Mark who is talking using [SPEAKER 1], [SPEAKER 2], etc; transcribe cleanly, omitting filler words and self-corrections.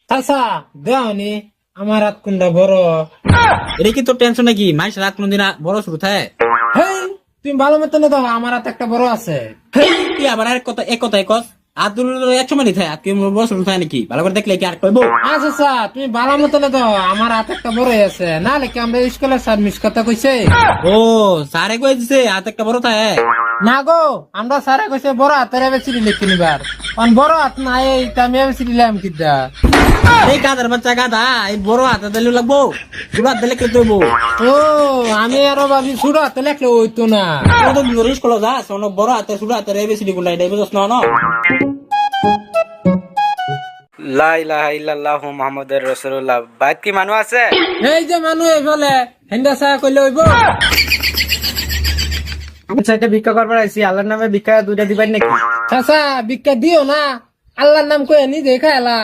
[SPEAKER 1] চাচা দেওনি আমার হাত কোনটা বড়।
[SPEAKER 2] এটা কি তোর টেনশন নাকি? মাইস রাত কোনদিন বড় শুরু থাকে?
[SPEAKER 1] হেই তুমি ভালো মতন দাও, আমার হাত একটা বড় আছে।
[SPEAKER 2] হেই, তুই আবার এক কথায় কস। হাত দুল এক সময় থাকে, আর তুই বড় শুরু থাকে নাকি? ভালো করে দেখলে কি আর কইবো?
[SPEAKER 1] আচ্ছা চাচা তুমি ভালো মতন দাও, আমার হাত একটা বড় আছে, না লেখি আমরা স্কুলের স্যার মিস কথা কইছে।
[SPEAKER 2] ও সারে কই দিছে হাত একটা বড় থাকে?
[SPEAKER 1] না গো, আমরা স্যারে কইছে বড় হাতের বেশি দিলে কিনিবার, কারণ বড় হাত নাই এইটা আমি বেশি দিলাম কিটা।
[SPEAKER 2] এই গাদার বাচ্চা গাদা, এই বড় হাতে দিলে লাগবো, ছোট হাত দিলে কেটে দেবো।
[SPEAKER 1] ও আমি আরো ভাবি ছোট হাতে লেখলে হইতো না।
[SPEAKER 2] তো স্কুলে যাস, অনেক বড় হাতে ছোট হাতের এবিসিডি গুলা এটা বুঝছ না?
[SPEAKER 3] লা ইলাহা ইল্লাল্লাহু মুহাম্মাদুর রাসূলুল্লাহ। বাইত কি মানুষ আছে?
[SPEAKER 1] এই যে মানুষ এই বলে হেন্দা চা কইলে হইব।
[SPEAKER 3] আমি চাইতে ভিক্ষা করবার আইছি, আল্লাহর নামে ভিক্ষা দুইটা দিবেন নাকি?
[SPEAKER 1] চাচা ভিক্ষা দিও না, আল্লাহর নাম কয়ে নিজে খাইলা।